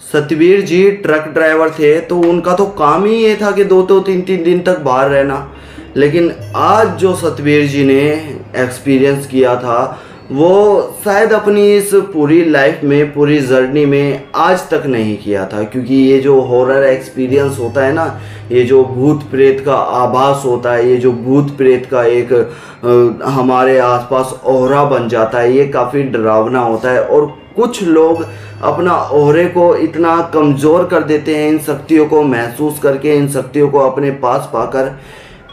सतवीर जी truck driver थे, तो उनका तो काम ही ये था कि 2-3 दिन तक बाहर रहना। लेकिन आज जो सतवीर जी ने एक्सपीरियंस किया था, वो शायद अपनी इस पूरी लाइफ में, पूरी जर्नी में आज तक नहीं किया था। क्योंकि ये जो हॉरर एक्सपीरियंस होता है ना, ये जो भूत प्रेत का आभास होता है, ये जो भूत प्रेत का एक हमारे आसपास ऑरा बन जाता है, ये काफ़ी डरावना होता है। और कुछ लोग अपना ऑरे को इतना कमज़ोर कर देते हैं इन शक्तियों को महसूस करके, इन शक्तियों को अपने पास पाकर,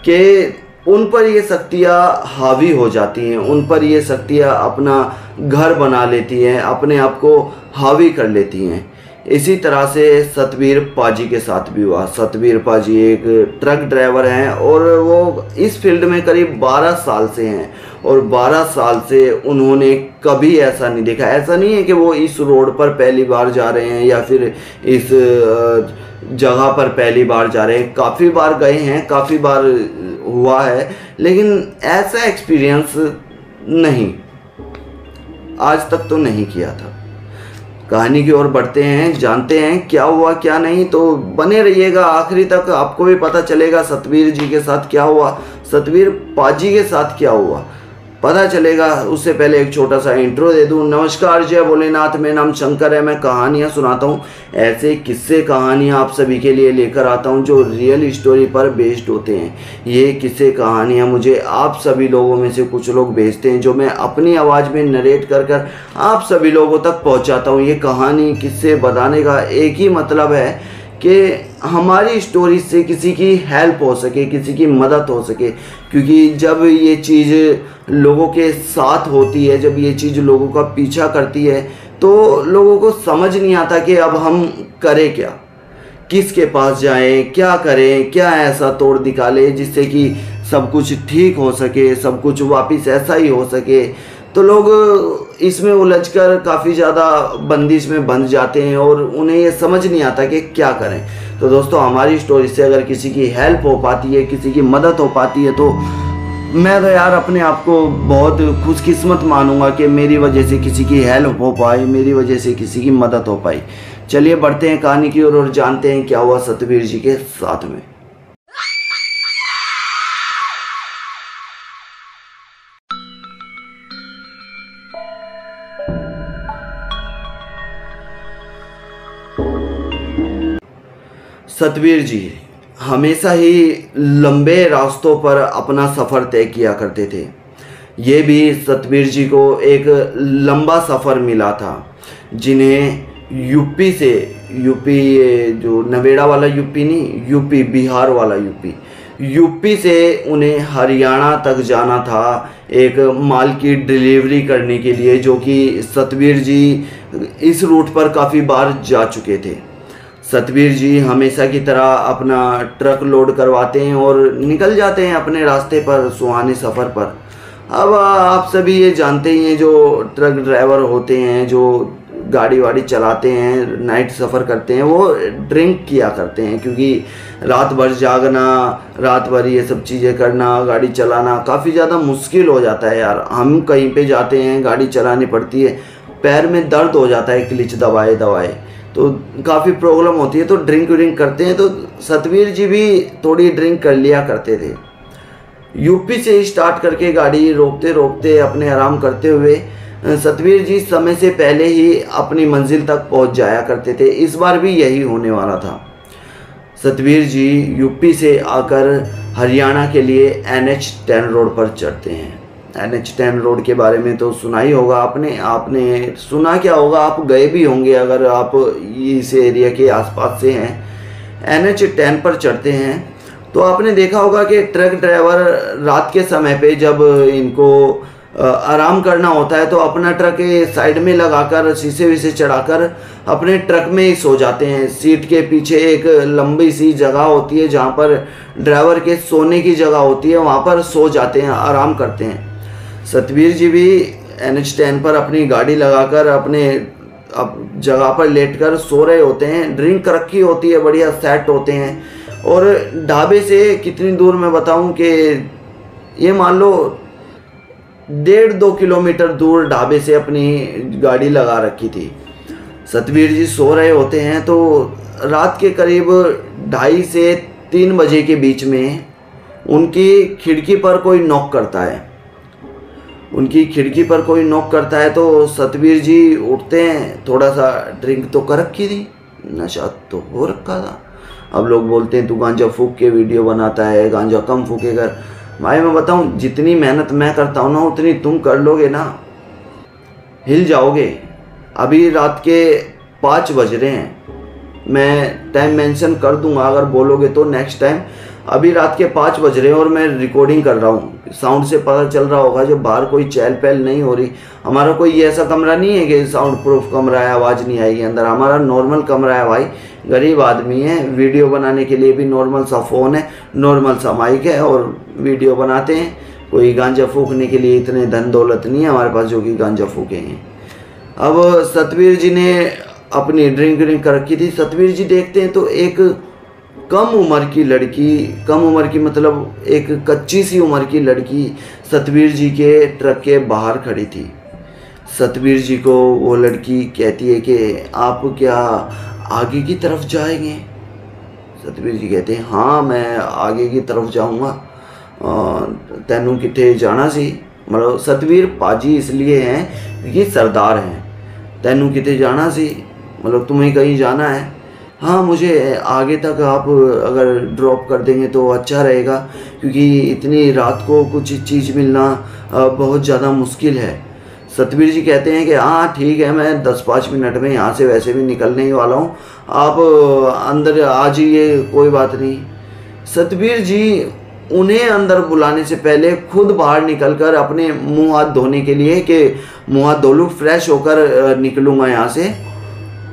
कि उन पर ये शक्तियाँ हावी हो जाती हैं, उन पर ये शक्तियाँ अपना घर बना लेती हैं, अपने आप को हावी कर लेती हैं। इसी तरह से सतवीर पाजी के साथ भी हुआ। सतवीर पाजी एक ट्रक ड्राइवर हैं और वो इस फील्ड में करीब 12 साल से हैं, और 12 साल से उन्होंने कभी ऐसा नहीं देखा। ऐसा नहीं है कि वो इस रोड पर पहली बार जा रहे हैं या फिर इस जगह पर पहली बार जा रहे हैं, काफ़ी बार गए हैं, काफ़ी बार हुआ है, लेकिन ऐसा एक्सपीरियंस नहीं, आज तक तो नहीं किया था। कहानी की ओर बढ़ते हैं, जानते हैं क्या हुआ क्या नहीं। तो बने रहिएगा आखिरी तक, आपको भी पता चलेगा सतवीर जी के साथ क्या हुआ, सतवीर पाजी के साथ क्या हुआ, पता चलेगा। उससे पहले एक छोटा सा इंट्रो दे दूं। नमस्कार, जय भोलेनाथ, मेरा नाम शंकर है। मैं कहानियाँ सुनाता हूँ, ऐसे किस्से कहानियाँ आप सभी के लिए लेकर आता हूँ जो रियल स्टोरी पर बेस्ड होते हैं। ये किस्से कहानियाँ मुझे आप सभी लोगों में से कुछ लोग भेजते हैं, जो मैं अपनी आवाज़ में नरेट कर कर आप सभी लोगों तक पहुँचाता हूँ। ये कहानी किस्से बताने का एक ही मतलब है कि हमारी स्टोरी से किसी की हेल्प हो सके, किसी की मदद हो सके। क्योंकि जब ये चीज़ लोगों के साथ होती है, जब ये चीज़ लोगों का पीछा करती है, तो लोगों को समझ नहीं आता कि अब हम करें क्या, किसके पास जाएं, क्या करें, क्या ऐसा तोड़ निकालें जिससे कि सब कुछ ठीक हो सके, सब कुछ वापस ऐसा ही हो सके। तो लोग इसमें उलझकर काफ़ी ज़्यादा बंदिश में बंध जाते हैं और उन्हें ये समझ नहीं आता कि क्या करें। तो दोस्तों, हमारी स्टोरी से अगर किसी की हेल्प हो पाती है, किसी की मदद हो पाती है, तो मैं तो यार अपने आप को बहुत खुशकिस्मत मानूंगा कि मेरी वजह से किसी की हेल्प हो पाई, मेरी वजह से किसी की मदद हो पाई। चलिए बढ़ते हैं कहानी की ओर और जानते हैं क्या हुआ सतवीर जी के साथ में। सतवीर जी हमेशा ही लंबे रास्तों पर अपना सफ़र तय किया करते थे। ये भी सतवीर जी को एक लंबा सफ़र मिला था, जिन्हें यूपी से, यूपी जो नवेड़ा वाला यूपी नहीं, यूपी बिहार वाला यूपी, यूपी से उन्हें हरियाणा तक जाना था एक माल की डिलीवरी करने के लिए, जो कि सतवीर जी इस रूट पर काफ़ी बार जा चुके थे। सतवीर जी हमेशा की तरह अपना ट्रक लोड करवाते हैं और निकल जाते हैं अपने रास्ते पर, सुहाने सफ़र पर। अब आप सभी ये जानते ही हैं, जो ट्रक ड्राइवर होते हैं, जो गाड़ी वाड़ी चलाते हैं, नाइट सफ़र करते हैं, वो ड्रिंक किया करते हैं। क्योंकि रात भर जागना, रात भर ये सब चीज़ें करना, गाड़ी चलाना काफ़ी ज़्यादा मुश्किल हो जाता है यार। हम कहीं पे जाते हैं, गाड़ी चलानी पड़ती है, पैर में दर्द हो जाता है क्लिच दबाए दबाए, तो काफ़ी प्रॉब्लम होती है। तो ड्रिंक व्रिंक करते हैं, तो सतवीर जी भी थोड़ी ड्रिंक कर लिया करते थे। यूपी से स्टार्ट करके गाड़ी रोकते रोकते, अपने आराम करते हुए सतवीर जी समय से पहले ही अपनी मंजिल तक पहुंच जाया करते थे। इस बार भी यही होने वाला था। सतवीर जी यूपी से आकर हरियाणा के लिए NH10 रोड पर चढ़ते हैं। NH10 रोड के बारे में तो सुना ही होगा आपने सुना क्या होगा, आप गए भी होंगे अगर आप इस एरिया के आसपास से हैं। NH10 पर चढ़ते हैं तो आपने देखा होगा कि ट्रक ड्राइवर रात के समय पे जब इनको आराम करना होता है, तो अपना ट्रक साइड में लगाकर, शीशे विशे चढ़ाकर अपने ट्रक में ही सो जाते हैं। सीट के पीछे एक लंबी सी जगह होती है जहाँ पर ड्राइवर के सोने की जगह होती है, वहाँ पर सो जाते हैं, आराम करते हैं। सतवीर जी भी NH10 पर अपनी गाड़ी लगाकर अपने जगह पर लेटकर सो रहे होते हैं। ड्रिंक रखी होती है, बढ़िया सेट होते हैं। और ढाबे से कितनी दूर मैं बताऊं कि ये मान लो 1.5-2 किलोमीटर दूर ढाबे से अपनी गाड़ी लगा रखी थी। सतवीर जी सो रहे होते हैं तो रात के करीब 2:30 से 3 बजे के बीच में उनकी खिड़की पर कोई नॉक करता है। उनकी खिड़की पर कोई नॉक करता है तो सतवीर जी उठते हैं। थोड़ा सा ड्रिंक तो कर रखी थी, नशा तो हो रखा था। अब लोग बोलते हैं तू गांजा फूक के वीडियो बनाता है, गांजा कम फूके कर। भाई मैं बताऊं, जितनी मेहनत मैं करता हूँ ना उतनी तुम कर लोगे ना, हिल जाओगे। अभी रात के 5 बज रहे हैं, मैं टाइम मेंशन कर दूंगा अगर बोलोगे तो नेक्स्ट टाइम। अभी रात के 5 बज रहे हैं और मैं रिकॉर्डिंग कर रहा हूँ। साउंड से पता चल रहा होगा जो बाहर कोई चहल पहल नहीं हो रही। हमारा कोई ऐसा कमरा नहीं है कि साउंड प्रूफ कमरा है, आवाज़ नहीं आएगी अंदर। हमारा नॉर्मल कमरा है भाई, गरीब आदमी है। वीडियो बनाने के लिए भी नॉर्मल सा फ़ोन है, नॉर्मल सा माइक है और वीडियो बनाते हैं। कोई गांजा फूकने के लिए इतने धन दौलत नहीं है हमारे पास जो कि गांजा फूकेंगे। अब सतवीर जी ने अपनी ड्रिंक कर रखी थी। सतवीर जी देखते हैं तो एक कम उम्र की लड़की, कम उम्र की मतलब एक कच्ची सी उम्र की लड़की सतवीर जी के ट्रक के बाहर खड़ी थी। सतवीर जी को वो लड़की कहती है कि आप क्या आगे की तरफ जाएंगे? सतवीर जी कहते हैं हाँ मैं आगे की तरफ जाऊंगा। तैनू किथे जाना सी? मतलब सतवीर पाजी इसलिए हैं क्योंकि सरदार हैं। तैनू किथे जाना सी मतलब तुम्हें कहीं जाना है? हाँ मुझे आगे तक आप अगर ड्रॉप कर देंगे तो अच्छा रहेगा क्योंकि इतनी रात को कुछ चीज़ मिलना बहुत ज़्यादा मुश्किल है। सतवीर जी कहते हैं कि हाँ ठीक है, मैं 10-5 मिनट में यहाँ से वैसे भी निकलने ही वाला हूँ, आप अंदर आ जाइए, कोई बात नहीं। सतवीर जी उन्हें अंदर बुलाने से पहले खुद बाहर निकलकर अपने मुंह हाथ धोने के लिए कि मुंह हाथ धो लूँ, फ्रेश होकर निकलूँगा यहाँ से,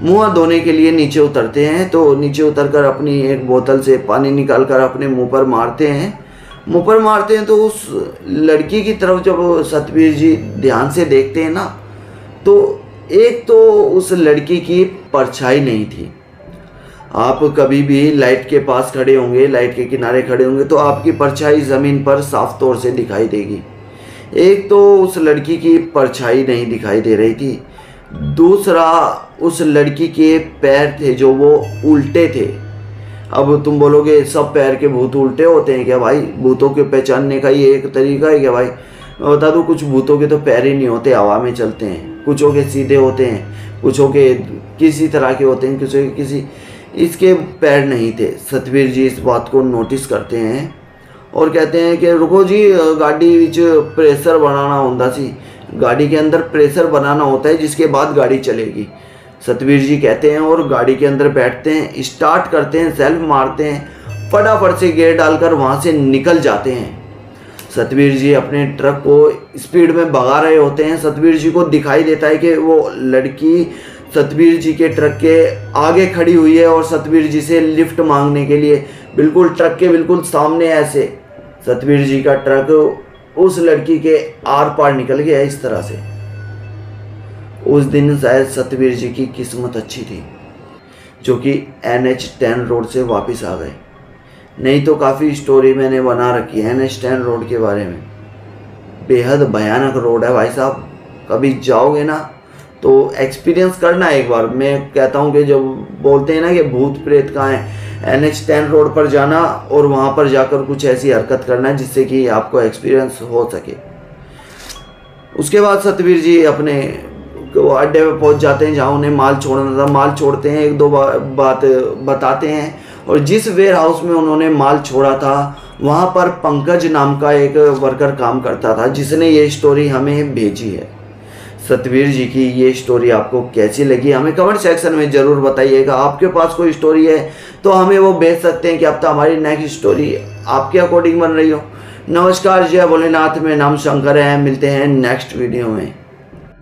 मुंह हाथ धोने के लिए नीचे उतरते हैं। तो नीचे उतरकर अपनी एक बोतल से पानी निकालकर अपने मुंह पर मारते हैं। मुंह पर मारते हैं तो उस लड़की की तरफ जब सतवीर जी ध्यान से देखते हैं ना तो एक तो उस लड़की की परछाई नहीं थी। आप कभी भी लाइट के पास खड़े होंगे, लाइट के किनारे खड़े होंगे तो आपकी परछाई ज़मीन पर साफ तौर से दिखाई देगी। एक तो उस लड़की की परछाई नहीं दिखाई दे रही थी, दूसरा उस लड़की के पैर थे जो वो उल्टे थे। अब तुम बोलोगे सब पैर के भूत उल्टे होते हैं क्या? भाई भूतों के पहचानने का ये एक तरीका है क्या? भाई मैं बता दूं, कुछ भूतों के तो पैर ही नहीं होते, हवा में चलते हैं। कुछों के सीधे होते हैं, कुछों के किसी तरह के होते हैं, कुछों के किसी। इसके पैर नहीं थे। सतवीर जी इस बात को नोटिस करते हैं और कहते हैं कि रुको जी, गाड़ी विच प्रेशर बनाना होता सी, गाड़ी के अंदर प्रेशर बनाना होता है जिसके बाद गाड़ी चलेगी। सतवीर जी कहते हैं और गाड़ी के अंदर बैठते हैं, स्टार्ट करते हैं, सेल्फ मारते हैं, फटाफट से गियर डालकर वहाँ से निकल जाते हैं। सतवीर जी अपने ट्रक को स्पीड में भगा रहे होते हैं। सतवीर जी को दिखाई देता है कि वो लड़की सतवीर जी के ट्रक के आगे खड़ी हुई है और सतवीर जी से लिफ्ट मांगने के लिए बिल्कुल ट्रक के बिल्कुल सामने ऐसे सतवीर जी का ट्रक उस लड़की के आर पार निकल गया इस तरह से। उस दिन शायद सतवीर जी की किस्मत अच्छी थी जो कि NH10 रोड से वापस आ गए, नहीं तो काफ़ी स्टोरी मैंने बना रखी है NH10 रोड के बारे में। बेहद भयानक रोड है भाई साहब, कभी जाओगे ना तो एक्सपीरियंस करना एक बार। मैं कहता हूँ कि जब बोलते हैं ना कि भूत प्रेत कहाँ है, NH10 रोड पर जाना और वहाँ पर जाकर कुछ ऐसी हरकत करना है जिससे कि आपको एक्सपीरियंस हो सके। उसके बाद सतवीर जी अपने अड्डे पे पहुँच जाते हैं जहाँ उन्हें माल छोड़ना था। माल छोड़ते हैं, 1-2 बात बताते हैं और जिस वेयर हाउस में उन्होंने माल छोड़ा था वहाँ पर पंकज नाम का एक वर्कर काम करता था जिसने ये स्टोरी हमें भेजी है। सतवीर जी की ये स्टोरी आपको कैसी लगी हमें कमेंट सेक्शन में ज़रूर बताइएगा। आपके पास कोई स्टोरी है तो हमें वो भेज सकते हैं कि अब तो हमारी नेक्स्ट स्टोरी आपके अकॉर्डिंग बन रही हो। नमस्कार, जय भोलेनाथ, मेरा नाम शंकर है। मिलते हैं नेक्स्ट वीडियो में।